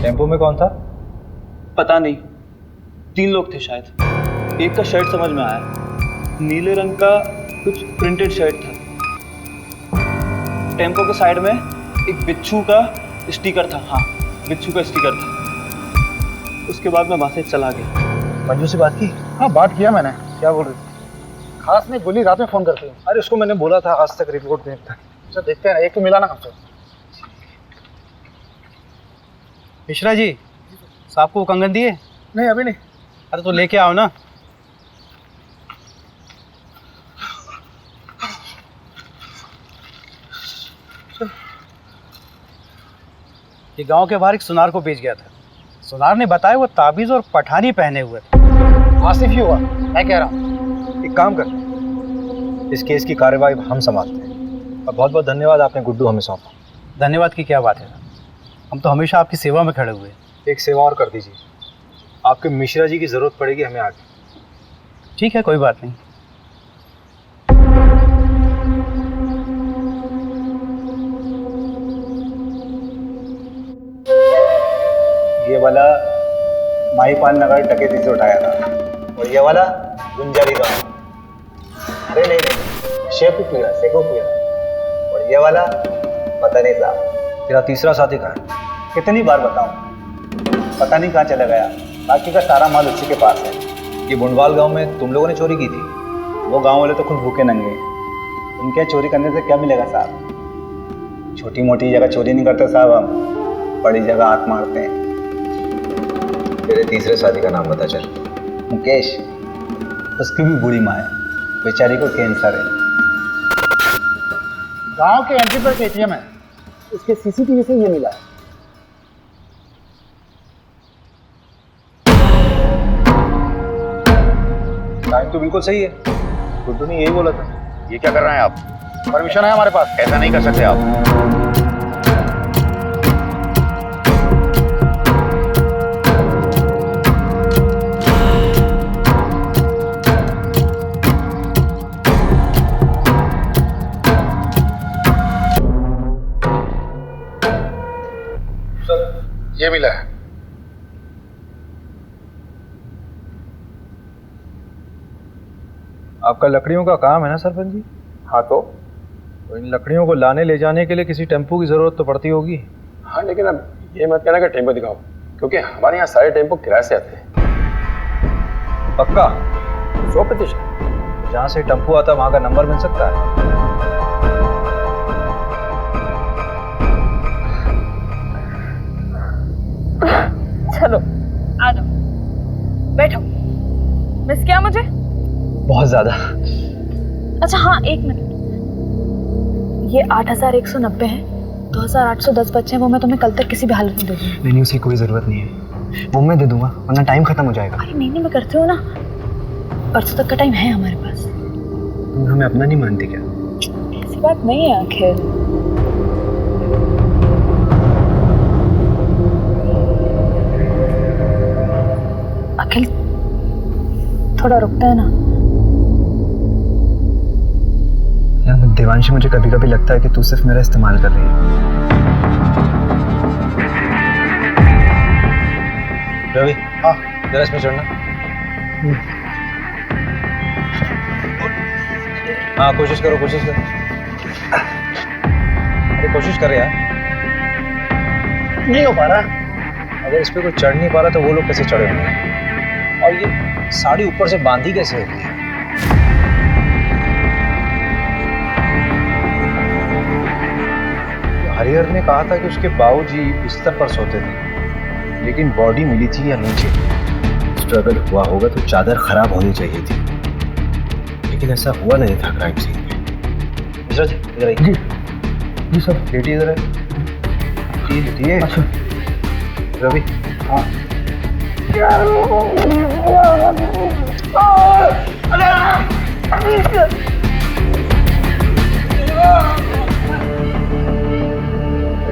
Speaker 14: टेम्पो में कौन था?
Speaker 16: पता नहीं, 3 लोग थे शायद। एक का शर्ट समझ में आया, नीले रंग का कुछ प्रिंटेड शर्ट था। टेम्पो के साइड में एक बिच्छू का स्टिकर था। हाँ, बिच्छू का स्टिकर था। उसके बाद मैं वहां से चला गया।
Speaker 14: मंजू से बात की?
Speaker 12: हाँ, बात किया मैंने। क्या बोल रही थी? खास नहीं बोली, रात में फोन करती हूँ।
Speaker 14: अरे उसको मैंने बोला था आज तक रिपोर्ट देने तक।
Speaker 12: अच्छा देखते हैं, एक तो मिला ना हमसे।
Speaker 4: मिश्रा जी, साहब को कंगन दिए?
Speaker 12: नहीं, अभी नहीं।
Speaker 4: अरे तो लेके आओ ना। ये गांव के बाहर एक सुनार को बेच गया था। सुनार ने बताया वो ताबीज और पठानी पहने हुए थे।
Speaker 12: आसिफ ही हुआ, मैं कह रहा हूँ।
Speaker 14: एक काम कर, इस केस की कार्यवाही हम संभालते हैं। और बहुत बहुत धन्यवाद, आपने गुड्डू हमें सौंपा।
Speaker 4: धन्यवाद की क्या बात है, हम तो हमेशा आपकी सेवा में खड़े हुए हैं।
Speaker 14: एक सेवा और कर दीजिए, आपके मिश्रा जी की जरूरत पड़ेगी हमें आगे।
Speaker 4: ठीक है, कोई बात नहीं।
Speaker 5: ये वाला माहीपाल नगर डकैती से उठाया था, और ये वाला गुंजारी गांव। अरे नहीं, शेखुपुरा। और ये वाला पता नहीं साहब।
Speaker 14: तेरा तीसरा साथी कहाँ है?
Speaker 5: कितनी बार बताऊं, पता नहीं कहाँ चला गया। बाकी का सारा माल उसी के पास है।
Speaker 14: ये बुंडवाल गांव में तुम लोगों ने चोरी की थी?
Speaker 5: वो गांव वाले तो खुद भूखे नंगे, उनके चोरी करने से क्या मिलेगा साहब? छोटी मोटी जगह चोरी नहीं करते साहब, हम बड़ी जगह आंख मारते हैं।
Speaker 14: तेरे तीसरे साथी का नाम बता चल।
Speaker 5: मुकेश, उसकी भी बुरी माँ है, बेचारी को कैंसर है।
Speaker 12: गांव के एंट्री पर एटीएम है, उसके सीसीटीवी से ये मिला है।
Speaker 14: टाइम तो बिल्कुल सही है, गुड्डू ने यही बोला था।
Speaker 1: ये क्या कर रहे हैं आप?
Speaker 12: परमिशन है हमारे पास।
Speaker 1: ऐसा नहीं कर सकते आप।
Speaker 12: ये मिला है।
Speaker 14: आपका लकड़ियों का काम है ना सरपंच जी?
Speaker 13: हाँ तो
Speaker 14: इन लकड़ियों को लाने ले जाने के लिए किसी टेम्पो की जरूरत तो पड़ती होगी।
Speaker 13: हाँ, लेकिन अब ये मत कहना कि टेम्पो दिखाओ, क्योंकि हमारे यहाँ सारे टेम्पो किराए से आते हैं।
Speaker 14: पक्का?
Speaker 13: 100%।
Speaker 14: जहाँ से टेम्पो आता है वहाँ का नंबर मिल सकता है?
Speaker 10: चलो आ जाओ, बैठो। मिस क्या मुझे?
Speaker 14: बहुत ज्यादा।
Speaker 2: अच्छा हाँ, 1 मिनट। ये 8190 है, 2810 बच्चे हैं, वो मैं तुम्हें कल तक किसी भी हालत में दे दूंगी।
Speaker 14: नहीं, उसकी कोई जरूरत नहीं है, वो मैं दे दूंगा, वरना टाइम खत्म हो जाएगा।
Speaker 2: अरे नहीं, मैं करती हूँ ना, परसों तक का टाइम है हमारे पास।
Speaker 14: तुम हमें अपना नहीं मानती क्या?
Speaker 2: ऐसी बात नहीं है आखिर। थोड़ा रुकता है ना।
Speaker 14: यार देवांशी, मुझे कभी कभी लगता है कि तू सिर्फ मेरा इस्तेमाल कर रही है। रवि, हाँ जरा इसमें चढ़ना। हाँ कोशिश करो, कोशिश करो। अरे कोशिश कर यार।
Speaker 12: नहीं हो पा रहा।
Speaker 14: अगर इस पे कोई चढ़ नहीं पा रहा तो वो लोग कैसे चढ़े होंगे? और ये साड़ी ऊपर से बांधी कैसे होती है? हरिहर ने कहा था कि उसके बाबूजी बिस्तर पर सोते थे, लेकिन बॉडी मिली थी या नीचे। स्ट्रगल हुआ होगा तो चादर खराब होनी चाहिए थी, लेकिन ऐसा हुआ नहीं था क्राइम सीन पे। मिश्रा जी इधर आइए। जी जी सर। बेटी इधर है। ये अच्छा रवि। हाँ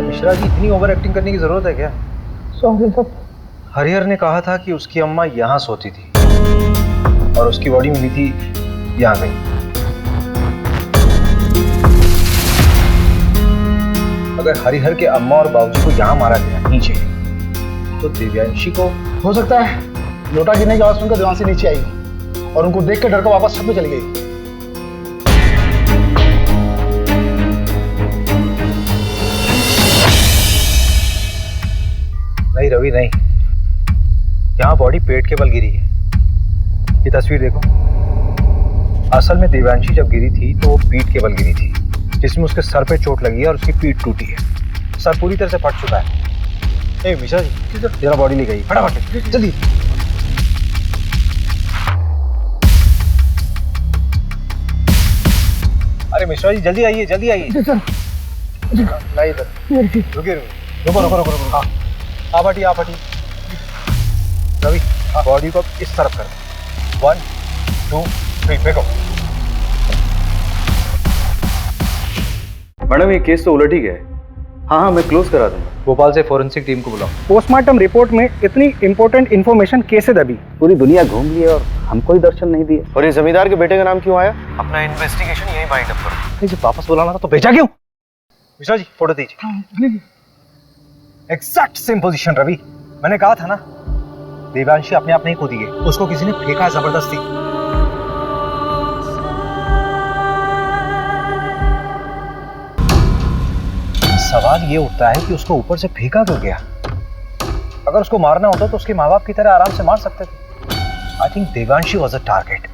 Speaker 14: मिश्रा जी, इतनी ओवर एक्टिंग करने की जरूरत है क्या? Sorry sir. हरिहर ने कहा था कि उसकी अम्मा यहाँ सोती थी और उसकी बॉडी मिली थी यहाँ कहीं। अगर हरिहर के अम्मा और बाबूजी को यहाँ मारा गया नीचे, तो दिव्यांशी को
Speaker 12: हो सकता है लोटा गिरने की आवाज सुनकर देवांशी नीचे आई और उनको देख कर डर कर वापस छत में चली गई।
Speaker 14: नहीं रवि नहीं, यहाँ बॉडी पेट के बल गिरी है। ये तस्वीर देखो। असल में दिव्यांशी जब गिरी थी तो वो पीठ के बल गिरी थी, जिसमें उसके सर पे चोट लगी है और उसकी पीठ टूटी है। सर पूरी तरह से फट चुका है। ए मिश्रा जी जरा बॉडी ले गई फटाफट जल्दी। अरे मिश्रा जी जल्दी आइए, जल्दी आइए। नहीं इधर रुकिए, रुको रुको रुको रुको। हाँ आप हटिए, आप हटिए। रवि बॉडी को इस तरफ कर। 1 2 3 फेंको।
Speaker 16: मैडम ये केस तो उलट ही गया है। हाँ मैं क्लोज करा दूंगा।
Speaker 14: भोपाल से फोरेंसिक टीम को बुलाओ।
Speaker 4: पोस्टमार्टम रिपोर्ट में इतनी इंपॉर्टेंट इन्फॉर्मेशन कैसे दबी? पूरी दुनिया घूम ली और हमको ही दर्शन नहीं दिए।
Speaker 16: और ये जमींदार के बेटे का नाम क्यों आया?
Speaker 14: अपना इन्वेस्टिगेशन यही बाइंड अप करो। जब वापस बुलाना था तो भेजा क्यों? मिश्रा जी फोटो दीजिए। Exact same position Ravi. मैंने कहा था ना, देवांशी अपने आप नहीं कूदी है, उसको किसी ने फेंका है जबरदस्ती। सवाल ये उठता है कि उसको ऊपर से फेंका क्यों गया? अगर उसको मारना होता तो उसके माँ बाप की तरह आराम से मार सकते थे। I think Devanshi was a target.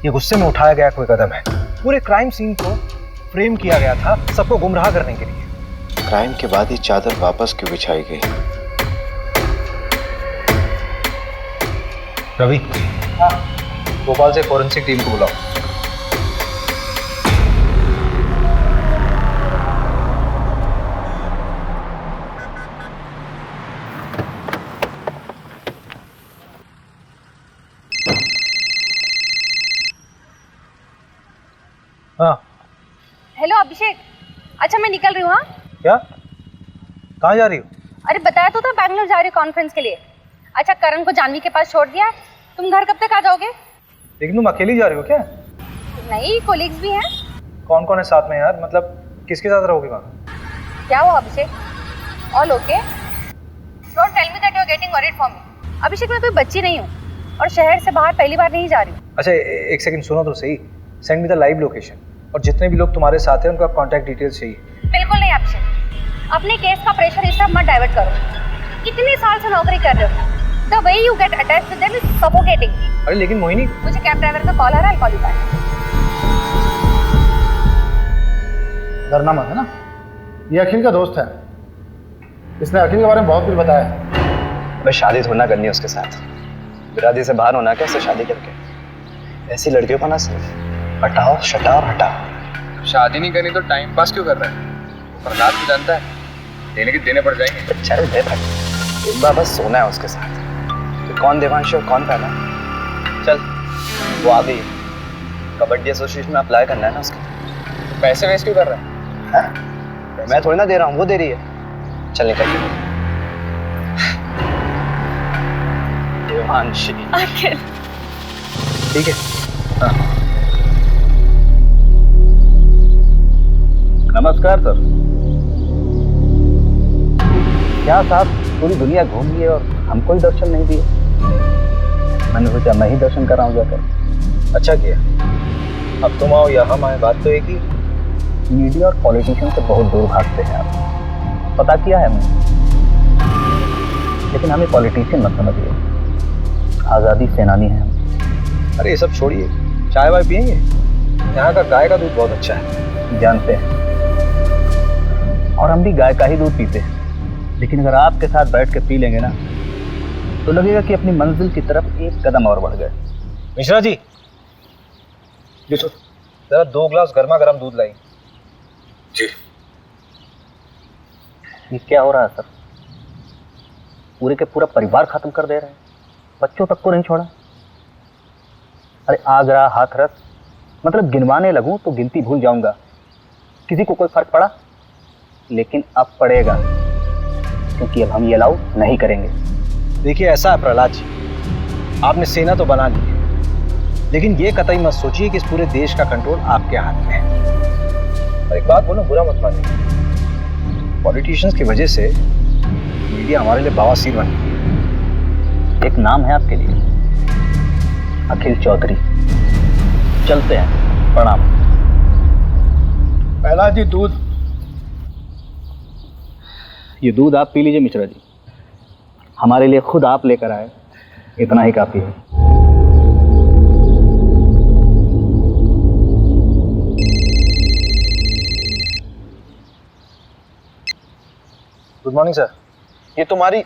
Speaker 14: ये गुस्से में उठाया गया कोई कदम है। पूरे क्राइम सीन को फ्रेम किया गया था सबको गुमराह करने के लिए।
Speaker 15: क्राइम के बाद ही चादर वापस क्यों बिछाई गई?
Speaker 14: रवि हाँ भोपाल से फोरेंसिक टीम को बुलाओ। हाँ
Speaker 2: हेलो अभिषेक। अच्छा मैं निकल रही हूँ। हाँ
Speaker 14: क्या? कहाँ जा रही हो?
Speaker 2: अरे बताया तो था बैंगलोर जा रही हूँ कॉन्फ्रेंस के लिए। अच्छा करण को जानवी के पास छोड़ दिया। तुम घर कब तक आ जाओगे?
Speaker 14: लेकिन तुम अकेली जा रही हो क्या?
Speaker 2: नहीं कोलिग्स भी हैं।
Speaker 14: कौन कौन है साथ में यार? मतलब किसके साथ रहोगे वहाँ?
Speaker 2: क्या हुआ Abhishek? All okay? Don't tell me that you are getting worried for me. Abhishek मैं कोई बच्ची नहीं हूँ और शहर से बाहर पहली बार नहीं जा रही हूँ।
Speaker 14: अच्छा एक सेकंड सुनो तो सही। Send me the live location और जितने भी लोग तुम्हारे साथ हैं उनका कॉन्टैक्ट डिटेल्स चाहिए।
Speaker 2: बिल्कुल नहीं अभिषेक, अपने केस का प्रेशर इस तरफ मत डाइवर्ट करो। कितने साल से नौकरी कर रहे हो। The way you get attached to them is suffocating.
Speaker 14: अरे लेकिन मोहिनी,
Speaker 2: मुझे कैब ड्राइवर का कॉल आ रहा है, I'll call you back.
Speaker 12: डरना मत है ना, ये अखिल का दोस्त है। इसने अखिल के बारे में बहुत कुछ बताया है।
Speaker 14: बस शादी थोड़ा ना करनी है उसके साथ। बिरादरी से बाहर होना क्या उससे शादी करके? ऐसी लड़कियों को ना सिर्फ हटाओ शटाओ हटाओ।
Speaker 17: शादी नहीं करनी तो टाइम पास क्यों कर रहा है? प्रहलाद भी जानता है देने के देने पड़ जाएंगे।
Speaker 14: चल दे भाई, एक बार बस सोना है उसके साथ। तो कौन देवांशी और कौन पहला? चल वो आ गई। कबड्डी एसोसिएशन में अप्लाई करना है ना उसके।
Speaker 17: पैसे वेस्ट क्यों कर रहा है?
Speaker 14: मैं थोड़ी ना दे रहा हूँ, वो दे रही है। चल निकल। देवांशी
Speaker 2: अखिल
Speaker 14: ठीक है। हाँ।
Speaker 4: नमस्कार सर। क्या साहब पूरी दुनिया घूम लिए और हमको ही दर्शन नहीं दिए? मैंने सोचा मैं ही दर्शन कर रहा हूँ जाकर।
Speaker 14: अच्छा किया। अब तुम आओ या हम आए, बात तो एक ही।
Speaker 4: मीडिया और पॉलिटिशियन से बहुत दूर भागते हैं आप, पता किया है हमने। लेकिन हमें पॉलिटिशियन मत समझिए, आज़ादी सेनानी हैं हम।
Speaker 14: अरे ये सब छोड़िए, चाय वाय पियेंगे? यहाँ का गाय का दूध बहुत अच्छा है।
Speaker 4: जानते हैं, और हम भी गाय का ही दूध पीते हैं। लेकिन अगर आपके साथ बैठ के पी लेंगे ना, तो लगेगा कि अपनी मंजिल की तरफ एक कदम और बढ़ गए।
Speaker 14: मिश्रा जी, जरा 2 ग्लास गर्मा गर्म दूध लाई।
Speaker 11: जी।
Speaker 4: ये क्या हो रहा है सर? पूरे के पूरा परिवार खत्म कर दे रहे हैं, बच्चों तक को नहीं छोड़ा। अरे आगरा, हाथरस, मतलब गिनवाने लगूं तो गिनती भूल जाऊंगा। किसी को कोई फर्क पड़ा? लेकिन अब पड़ेगा, क्योंकि अब हम ये अलाउ नहीं करेंगे।
Speaker 14: देखिए ऐसा है प्रहलाद जी, आपने सेना तो बना ली है, लेकिन ये कतई मत सोचिए कि इस पूरे देश का कंट्रोल आपके हाथ में है। और एक बात बोलो, बुरा मत मानिए, पॉलिटिशियंस की वजह से मीडिया हमारे लिए बवासीर बन गई।
Speaker 4: एक नाम है आपके लिए, अखिल चौधरी। चलते हैं, प्रणाम।
Speaker 12: पहला जी दूध।
Speaker 4: ये दूध आप पी लीजिए मिश्रा जी, हमारे लिए खुद आप लेकर आए, इतना ही काफी है।
Speaker 14: Good morning sir.
Speaker 6: ये तुम्हारी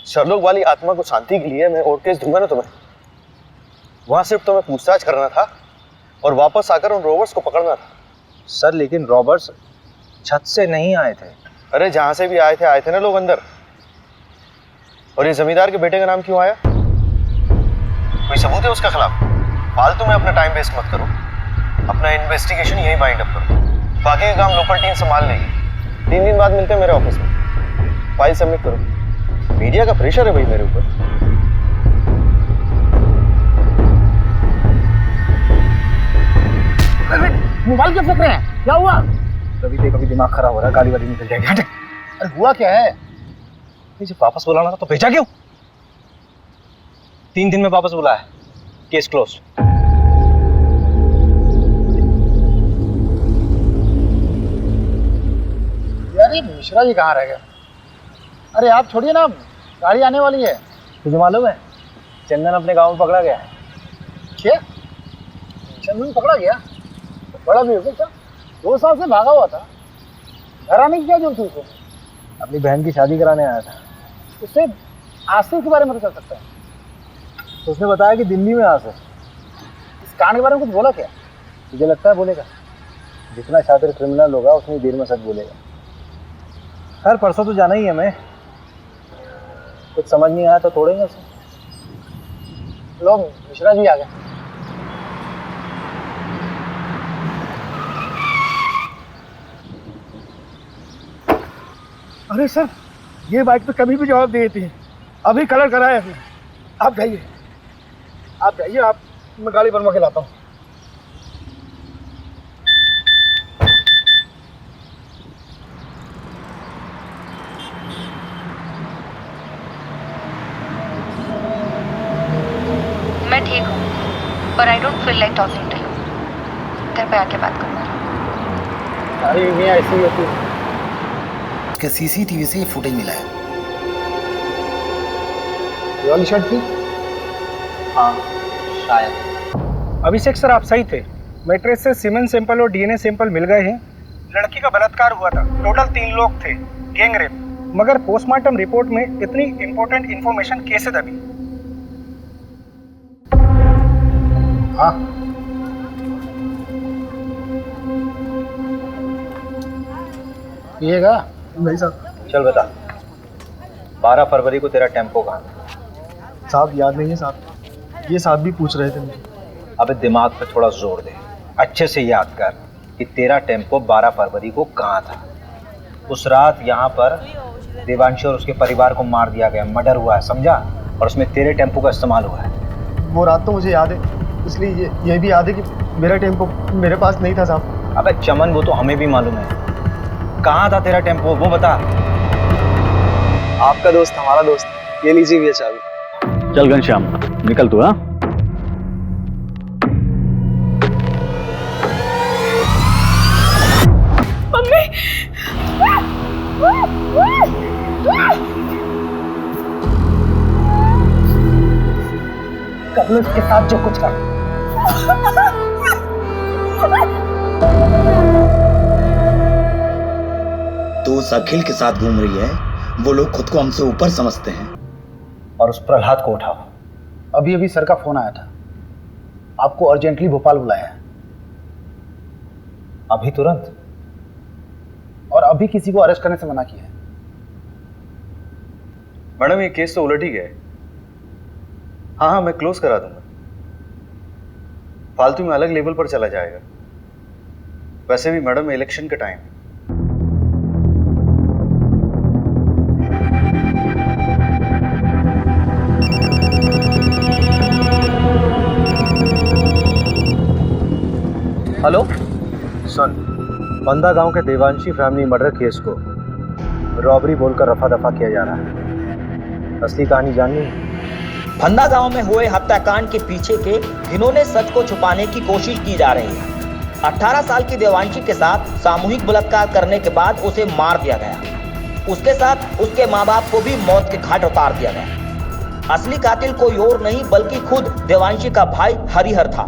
Speaker 6: शर्लोक वाली आत्मा को शांति के लिए मैं और केस दूंगा ना तुम्हें। वहां सिर्फ तुम्हें पूछताछ करना था और वापस आकर उन रोबर्ट्स को पकड़ना था।
Speaker 14: सर लेकिन रॉबर्ट्स छत से नहीं आए थे।
Speaker 6: अरे जहां से भी आए थे ना लोग अंदर। और ये जमींदार के बेटे का नाम क्यों आया? कोई सबूत है उसके खिलाफ? फालतू में अपना टाइम वेस्ट मत करो, अपना इन्वेस्टिगेशन यही बाइंड अप करो। बाकी का काम लोकल टीम संभाल लेगी। 3 दिन बाद मिलते हैं मेरे ऑफिस में, फाइल सबमिट करो। मीडिया का प्रेशर है भाई मेरे ऊपर।
Speaker 12: मोबाइल क्यों फेंक रहे हैं? क्या हुआ?
Speaker 14: कभी दिमाग खराब हो रहा है, गाली वाली निकल जाएगी।
Speaker 12: अरे हुआ क्या है?
Speaker 14: जब वापस बुलाना था तो भेजा क्यों? 3 दिन में वापस बुलाया, केस क्लोज।
Speaker 12: यार ये मिश्रा जी कहाँ रह गए? अरे आप छोड़िए ना, गाड़ी आने वाली है।
Speaker 14: तुझे मालूम है चंदन अपने गांव में पकड़ा गया है?
Speaker 12: क्या? चंदन पकड़ा गया? बड़ा भी हो गया। 2 साल से भागा हुआ था, घर आने की क्या जरूरत थी उसे?
Speaker 14: अपनी बहन की शादी कराने आया था।
Speaker 12: उससे आसिफ के बारे में तो चल सकता है।
Speaker 14: तो उसने बताया कि दिल्ली में आसिफ।
Speaker 12: इस कांड के बारे में कुछ बोला क्या?
Speaker 14: तुझे लगता है बोलेगा? जितना शातिर क्रिमिनल होगा उतनी देर में सच बोलेगा। खैर परसों तो जाना ही है हमें, कुछ समझ नहीं आया तो तोड़ेंगे उसे।
Speaker 12: लो मिश्रा जी आ गए। अरे सर, ये बाइक पे कभी भी जवाब दे देती है। अभी कलर कराया है। आप जाइए, आप मैं गाड़ी बनवा के लाता हूँ।
Speaker 2: मैं ठीक हूँ, पर I don't feel like talking to you. घर पे आके बात करूँगा।
Speaker 12: अरे मैं ऐसी होती है।
Speaker 11: उसके सीसीटीवी से ये फुटेज मिला है।
Speaker 12: ये वाली शर्ट थी?
Speaker 14: हाँ शायद।
Speaker 12: अभिषेक सर आप सही थे, मैट्रेस से सीमेंट सैंपल और डीएनए सैंपल मिल गए हैं। लड़की का बलात्कार हुआ था, टोटल 3 लोग थे, गैंग रेप। मगर पोस्टमार्टम रिपोर्ट में इतनी इंपॉर्टेंट इंफॉर्मेशन कैसे दबी? हाँ पिएगा?
Speaker 14: नहीं साहब। चल बता, 12 फरवरी को तेरा टेम्पो कहाँ था?
Speaker 6: साहब याद नहीं है साहब, ये साहब भी पूछ रहे थे मुझे।
Speaker 14: अबे दिमाग पे थोड़ा जोर दे, अच्छे से याद कर कि तेरा टेम्पो 12 फरवरी को कहाँ था। उस रात यहाँ पर देवांशी और उसके परिवार को मार दिया गया, मर्डर हुआ है, समझा? और उसमें तेरे टेम्पो का इस्तेमाल हुआ है।
Speaker 6: वो रात तो मुझे याद है,
Speaker 12: इसलिए ये भी याद है कि मेरा टेम्पो मेरे पास नहीं था साहब।
Speaker 14: अबे चमन, वो तो हमें भी मालूम है। कहाँ था तेरा टेम्पो, वो बता।
Speaker 12: आपका दोस्त हमारा दोस्त, ये लीजिए भैया चाबी।
Speaker 1: चल घनश्याम निकल तू। हाँ
Speaker 10: मम्मी
Speaker 4: कर लो इसके साथ जो कुछ कर।
Speaker 18: तो उस अखिल के साथ घूम रही है, वो लोग खुद को हमसे ऊपर समझते हैं।
Speaker 4: और उस प्रहलाद को उठाओ। अभी अभी सर का फोन आया था, आपको अर्जेंटली भोपाल बुलाया है। अभी तुरंत, और अभी किसी को अरेस्ट करने से मना किया है।
Speaker 6: मैडम ये केस तो उलट ही गया है। हाँ मैं क्लोज करा दूंगा। फालतू में अलग लेवल पर चला जाएगा। वैसे भी मैडम इलेक्शन का टाइम है।
Speaker 14: हेलो सुन, बंदा गांव के देवांशी फैमिली मर्डर केस को रॉबरी बोलकर रफा दफा किया जा रहा है। असली कहानी जाननी है?
Speaker 19: फंदा गांव में हुए हत्याकांड के पीछे के घिनौने सच को छुपाने की कोशिश की जा रही है। 18 साल की देवांशी के साथ सामूहिक बलात्कार करने के बाद उसे मार दिया गया। उसके साथ उसके माँ बाप को भी मौत के घाट उतार दिया गया। असली कातिल कोई और नहीं बल्कि खुद देवांशी का भाई हरिहर था।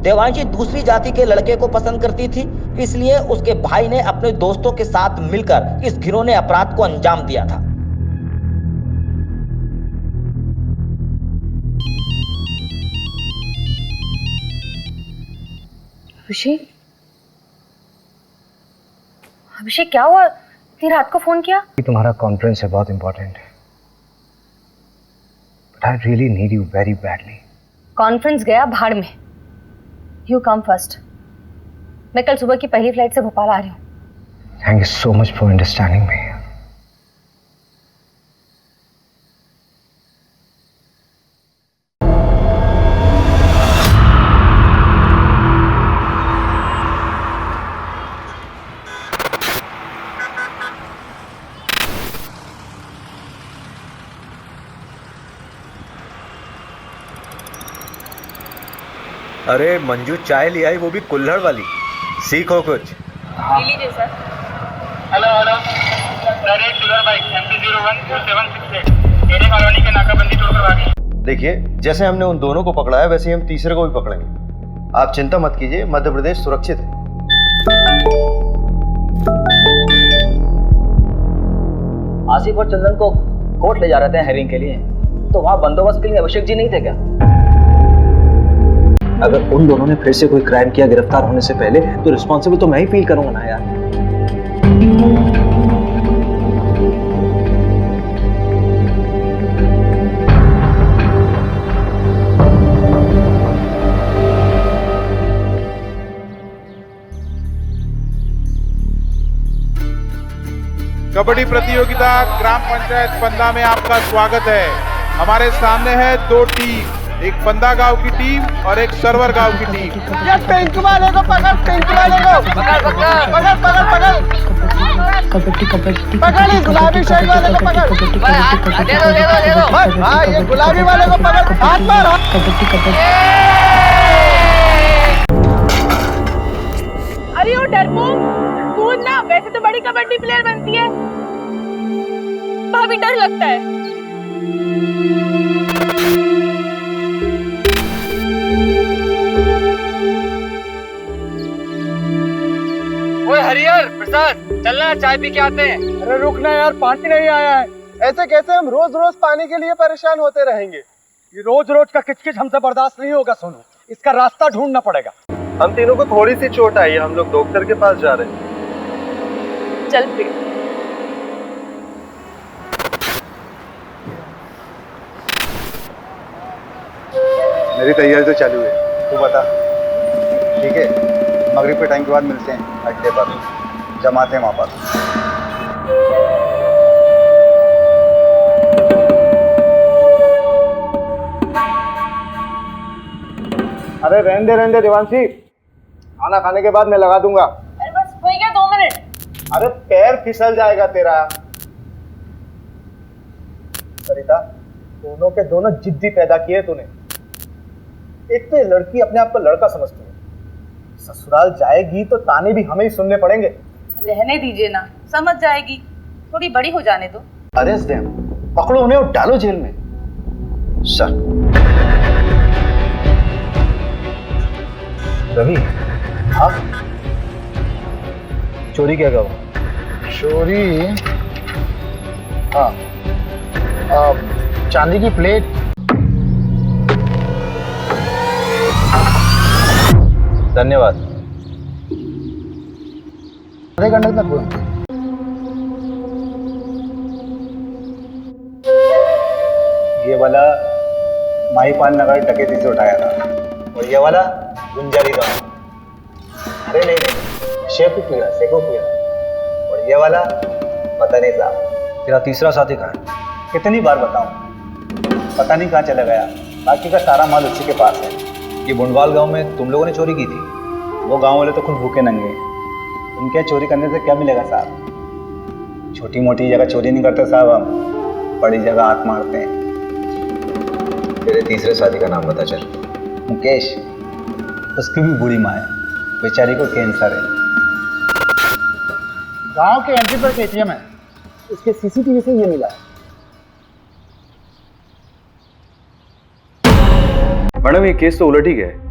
Speaker 19: देवांशी दूसरी जाति के लड़के को पसंद करती थी, इसलिए उसके भाई ने अपने दोस्तों के साथ मिलकर इस घिनौने अपराध को अंजाम दिया था।
Speaker 2: अभिषेक, अभिषेक क्या हुआ? इतनी रात को फोन किया?
Speaker 14: तुम्हारा कॉन्फ्रेंस है, बहुत इंपॉर्टेंट है। But I really need you very badly.
Speaker 2: Conference गया भाड़ में। You come first. मैं कल सुबह की पहली फ्लाइट से भोपाल आ रही हूँ।
Speaker 14: Thank you so much for understanding me.
Speaker 6: अरे मंजू चाय ले आई, वो भी कुल्हड़ वाली। सीखो कुछ।
Speaker 10: ले लीजिए सर।
Speaker 20: हेलो हेलो सर, एक डीलर बाइक MP014768 मेरे कॉलोनी के नाकाबंदी तोड़कर भागी।
Speaker 6: देखिए जैसे हमने उन दोनों को पकड़ा है वैसे ही हम तीसरे को भी पकड़ेंगे। आप चिंता मत कीजिए, मध्य प्रदेश सुरक्षित है।
Speaker 19: आसिफ और चंदन को कोर्ट ले जा रहे थे हेयरिंग के लिए, तो वहाँ बंदोबस्त के लिए अभिषेक जी नहीं थे क्या?
Speaker 14: अगर उन दोनों ने फिर से कोई क्राइम किया गिरफ्तार होने से पहले, तो रिस्पॉन्सिबल तो मैं ही फील करूंगा ना यार।
Speaker 7: कबड्डी प्रतियोगिता ग्राम पंचायत पंदा में आपका स्वागत है। हमारे सामने है दो टीम, एक पंदा गांव की टीम और एक सरवर गांव की टीम।
Speaker 3: ये पिंक वाले को पकड़, पिंक वाले को पकड़ पकड़ पकड़ पकड़ पकड़
Speaker 9: कबड्डी कबड्डी
Speaker 3: पकड़, इस गुलाबी शर्ट वाले को पकड़। दे दो। हाँ ये गुलाबी वाले को पकड़, हाथ मार।
Speaker 9: कबड्डी कबड्डी।
Speaker 10: अरे वो डरपोक, कूद ना, वैसे तो बड़ी कबड्डी प्लेयर बनती है। भाभी डर लगता है।
Speaker 8: ओए हरिहर प्रसाद, चलना चाय पी के आते हैं।
Speaker 3: अरे रुकना यार, पानी नहीं आया है। ऐसे कैसे हम रोज रोज पानी के लिए परेशान होते रहेंगे? ये रोज रोज का किचकिच हमसे बर्दाश्त नहीं होगा सोनू, इसका रास्ता ढूंढना पड़ेगा।
Speaker 6: हम तीनों को थोड़ी सी चोट आई है, हम लोग डॉक्टर के पास जा रहे हैं।
Speaker 10: चल फिर।
Speaker 5: मेरी तैयारी तो चालू है, तू बता। ठीक है, मगरिब के टाइम के बाद मिलते हैं अड्डे पर, जमाते हैं वहाँ पर।
Speaker 3: अरे रहने दे देवांशी, खाना खाने के बाद मैं लगा दूंगा।
Speaker 10: अरे बस हो गया 2 मिनट।
Speaker 3: अरे पैर फिसल जाएगा तेरा। सरिता, दोनों के दोनों जिद्दी पैदा किए तूने। एक तो ये लड़की अपने आप को लड़का समझती है, ससुराल जाएगी तो ताने भी हमें ही सुनने पड़ेंगे।
Speaker 10: रहने दीजिए ना, समझ जाएगी, थोड़ी बड़ी हो जाने दो।
Speaker 3: अरेस्ट देम, पकड़ो उन्हें और डालो जेल में।
Speaker 14: सर रवि,
Speaker 3: हाँ
Speaker 14: चोरी क्या कहो?
Speaker 12: चोरी, हाँ, चांदी की प्लेट।
Speaker 14: धन्यवाद।
Speaker 12: आधे घंटे तक हुए।
Speaker 5: ये वाला माहीपाल नगर डकैती से उठाया था, और ये वाला गुंजारी गांव। अरे नहीं, शेखुपुरा। और ये वाला पता नहीं साहब।
Speaker 14: तेरा तीसरा साथी कहाँ है?
Speaker 5: कितनी बार बताऊं, पता नहीं कहाँ चला गया। बाकी का सारा माल उसी के पास है।
Speaker 14: ये बुंडवाल गांव में तुम लोगों ने चोरी की थी?
Speaker 5: वो गांव वाले तो खुद भूखे नंगे, उनके चोरी करने से क्या मिलेगा साहब। छोटी मोटी जगह चोरी नहीं करते साहब, हम बड़ी जगह हाथ मारते हैं।
Speaker 14: तेरे तीसरे साथी का नाम बता चल।
Speaker 5: मुकेश, उसकी भी बूढ़ी माँ है, बेचारी को कैंसर है।
Speaker 12: गांव के एंट्री पर एटीएम है, उसके सीसीटीवी से ये मिला है।
Speaker 6: मैडम ये केस तो उलट ही गया है।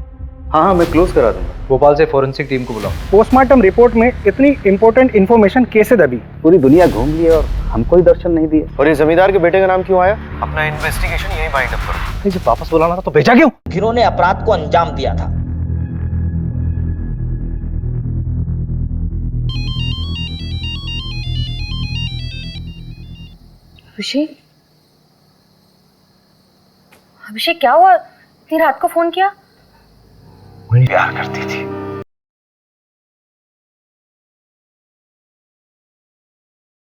Speaker 6: हाँ, मैं क्लोज करा दूंगा।
Speaker 14: भोपाल से फोरेंसिक टीम को बुलाओ।
Speaker 4: पोस्टमार्टम रिपोर्ट में इतनी इंपॉर्टेंट इन्फॉर्मेशन कैसे दबी?
Speaker 5: पूरी दुनिया घूम ली और हमको ही दर्शन नहीं दिए।
Speaker 6: और ये जमींदार के बेटे का नाम क्यों आया? अपना इन्वेस्टिगेशन यही बाइंड अप करो।
Speaker 14: इसे वापस बुलाना था तो भेजा क्यों?
Speaker 19: जिन्होंने अपराध को अंजाम दिया था।
Speaker 2: अभिषेक क्या हुआ? इतनी रात को फोन किया?
Speaker 14: वही प्यार करती थी।